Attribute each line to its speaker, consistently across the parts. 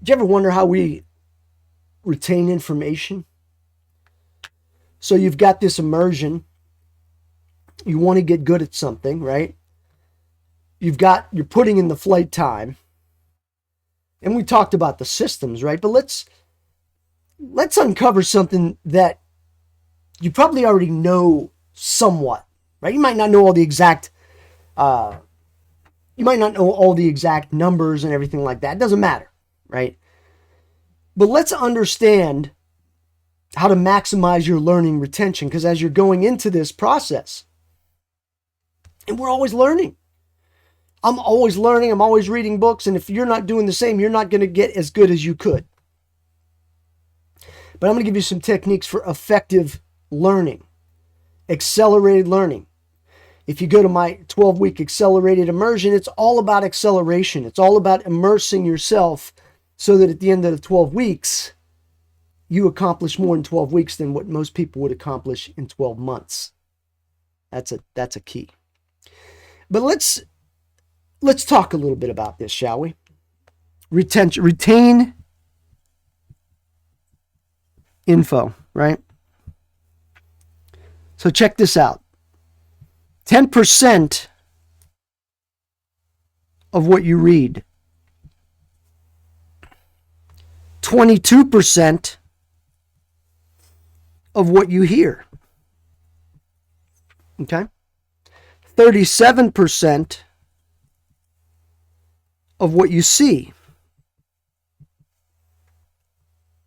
Speaker 1: Do you ever wonder how we retain information? So you've got this immersion. You want to get good at something, right? You're putting in the flight time. And we talked about the systems, right? But let's uncover something that you probably already know somewhat, right? You might not know all the exact numbers and everything like that. It doesn't matter, right? But let's understand how to maximize your learning retention, because as you're going into this process, and we're always learning. I'm always learning. I'm always reading books. And if you're not doing the same, you're not going to get as good as you could. But I'm going to give you some techniques for effective learning, accelerated learning. If you go to my 12-week accelerated immersion, it's all about acceleration. It's all about immersing yourself so that at the end of the 12 weeks, you accomplish more in 12 weeks than what most people would accomplish in 12 months. That's a key. But let's talk a little bit about this, shall we? Retain info, right? So check this out. 10% of what you read, 22% of what you hear, okay? 37% of what you see.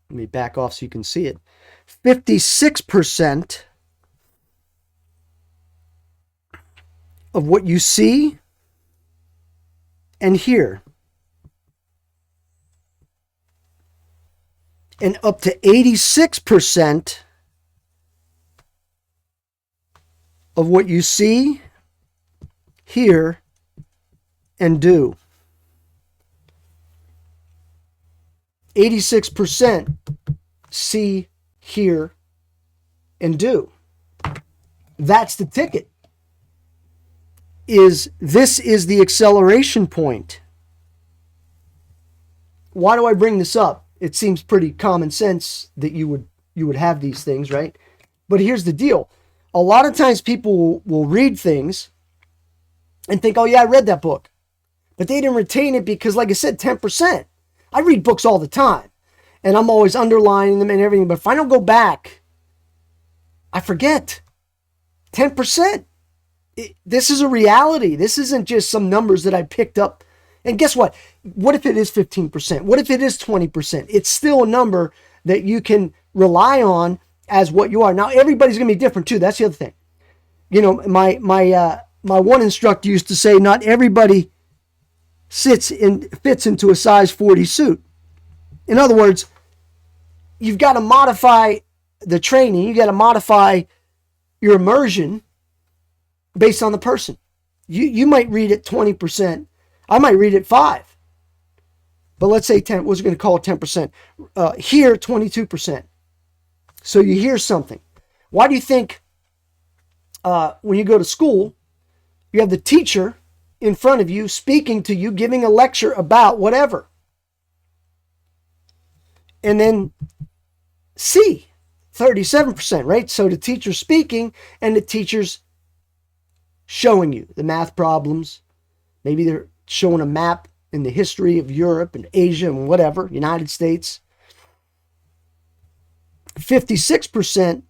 Speaker 1: Let me back off so you can see it. 56% of what you see and hear. And up to 86% of what you see, hear, and do. 86% see, hear, and do. That's the ticket. This is the acceleration point. Why do I bring this up? It seems pretty common sense that you would have these things, right? But here's the deal. A lot of times people will read things and think, oh yeah, I read that book. But they didn't retain it because, like I said, 10%. I read books all the time. And I'm always underlining them and everything. But if I don't go back, I forget. 10%. This is a reality. This isn't just some numbers that I picked up. And guess what? What if it is 15%? What if it is 20%? It's still a number that you can rely on as what you are. Now, everybody's going to be different too. That's the other thing. You know, my one instructor used to say, not everybody fits into a size 40 suit. In other words, you've got to modify the training. You got to modify your immersion based on the person. You might read it 20%. I might read it 5%. But let's say 10, we're going to call it 10%. Hear 22%. So you hear something. Why do you think when you go to school, you have the teacher in front of you speaking to you, giving a lecture about whatever? And then C, 37%, right? So the teacher's speaking and the teacher's showing you the math problems. Maybe they're showing a map in the history of Europe and Asia and whatever, United States. 56%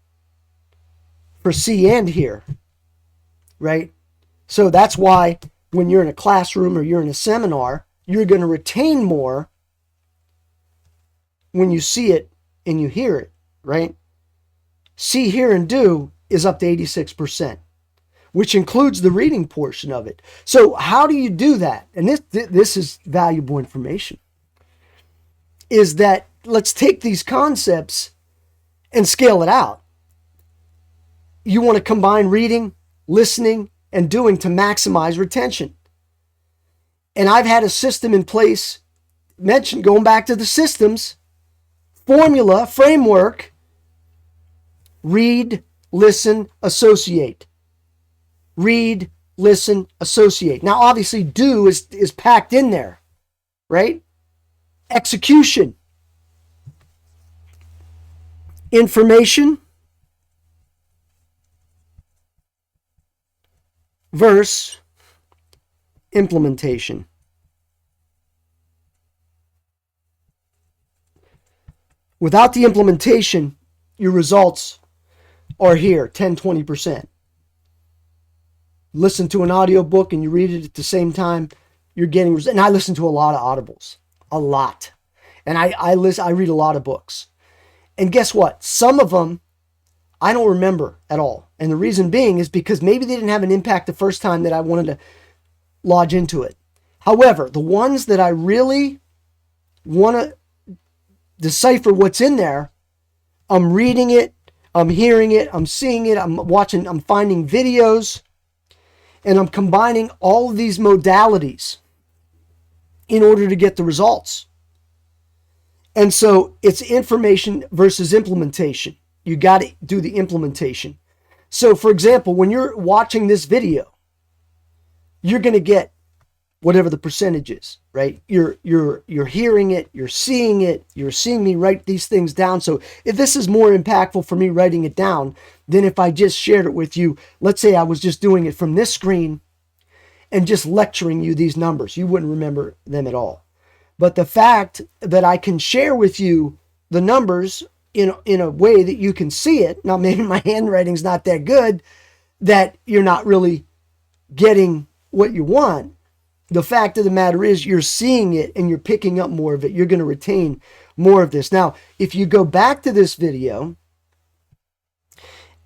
Speaker 1: for see and hear, right? So that's why when you're in a classroom or you're in a seminar, you're going to retain more when you see it and you hear it, right? See, hear, and do is up to 86%, which includes the reading portion of it. So how do you do that? And this is valuable information. Is that let's take these concepts and scale it out. You want to combine reading, listening, and doing to maximize retention. And I've had a system in place, mentioned going back to the systems, formula, framework, read, listen, associate. Read, listen, associate. Now, obviously, do is packed in there, right? Execution. Information versus implementation. Without the implementation, your results are here, 10, 20%. Listen to an audiobook and you read it at the same time, you're getting, and I listen to a lot of audibles, a lot. And I read a lot of books. And guess what? Some of them I don't remember at all. And the reason being is because maybe they didn't have an impact the first time that I wanted to lodge into it. However, the ones that I really want to decipher what's in there, I'm reading it, I'm hearing it, I'm seeing it, I'm watching, I'm finding videos, and I'm combining all of these modalities in order to get the results. And so it's information versus implementation. You got to do the implementation. So for example, when you're watching this video, you're going to get whatever the percentage is, right? You're hearing it, you're seeing me write these things down. So if this is more impactful for me writing it down than if I just shared it with you, let's say I was just doing it from this screen and just lecturing you these numbers, you wouldn't remember them at all. But the fact that I can share with you the numbers in a way that you can see it, now maybe my handwriting's not that good, that you're not really getting what you want. The fact of the matter is you're seeing it and you're picking up more of it. You're going to retain more of this. Now, if you go back to this video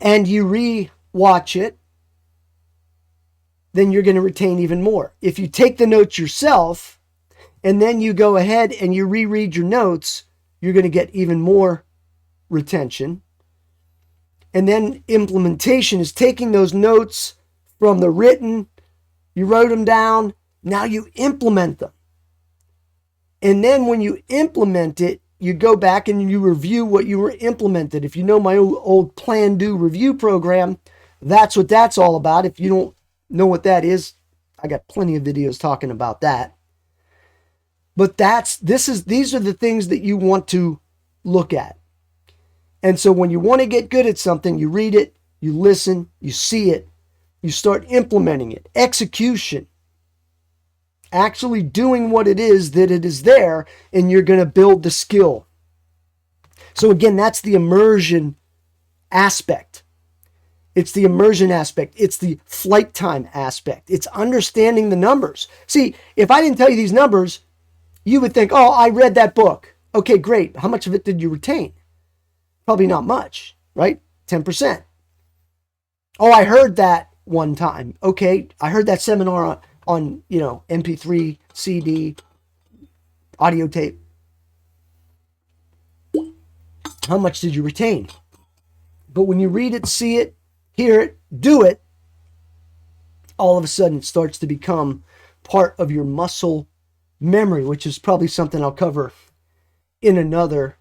Speaker 1: and you re-watch it, then you're going to retain even more. If you take the notes yourself and then you go ahead and you reread your notes, you're going to get even more retention. And then implementation is taking those notes from the written, you wrote them down, now you implement them. And then when you implement it, you go back and you review what you were implemented. If you know my old plan, do, review program, that's what that's all about. If you don't know what that is, I got plenty of videos talking about that. But these are the things that you want to look at. And so when you want to get good at something, you read it, you listen, you see it, you start implementing it. Execution. Actually doing what it is that it is there, and you're going to build the skill. So again, that's the immersion aspect. It's the immersion aspect. It's the flight time aspect. It's understanding the numbers. See, if I didn't tell you these numbers, you would think, oh, I read that book. Okay, great. How much of it did you retain? Probably not much, right? 10%. Oh, I heard that one time. Okay, I heard that seminar on MP3, CD, audio tape. How much did you retain? But when you read it, see it, hear it, do it, all of a sudden it starts to become part of your muscle memory, which is probably something I'll cover in another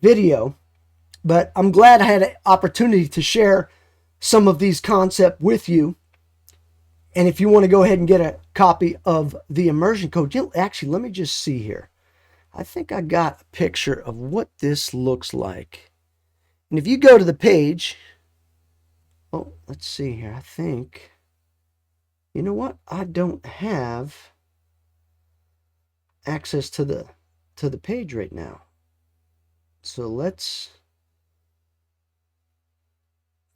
Speaker 1: video. But I'm glad I had an opportunity to share some of these concepts with you. And if you want to go ahead and get a copy of the immersion code, actually, let me just see here. I think I got a picture of what this looks like. And if you go to the page, oh, let's see here. I think, you know what? I don't have access to the page right now. So let's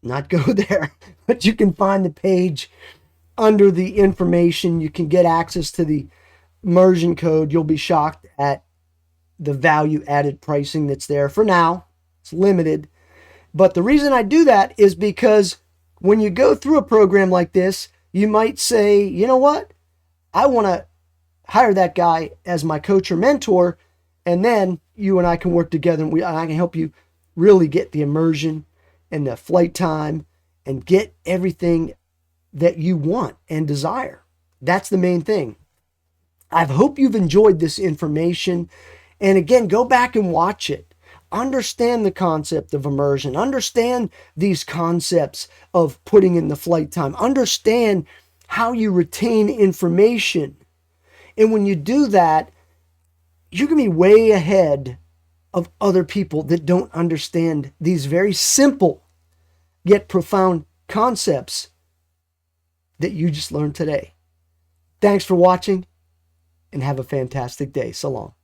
Speaker 1: not go there, but you can find the page under the information. You can get access to the immersion code. You'll be shocked at the value added pricing that's there. For now, it's limited. But the reason I do that is because when you go through a program like this, you might say, you know what? I want to hire that guy as my coach or mentor, and then you and I can work together and I can help you really get the immersion and the flight time and get everything that you want and desire. That's the main thing. I hope you've enjoyed this information. And again, go back and watch it. Understand the concept of immersion. Understand these concepts of putting in the flight time. Understand how you retain information. And when you do that, you're going to be way ahead of other people that don't understand these very simple yet profound concepts that you just learned today. Thanks for watching and have a fantastic day. So long.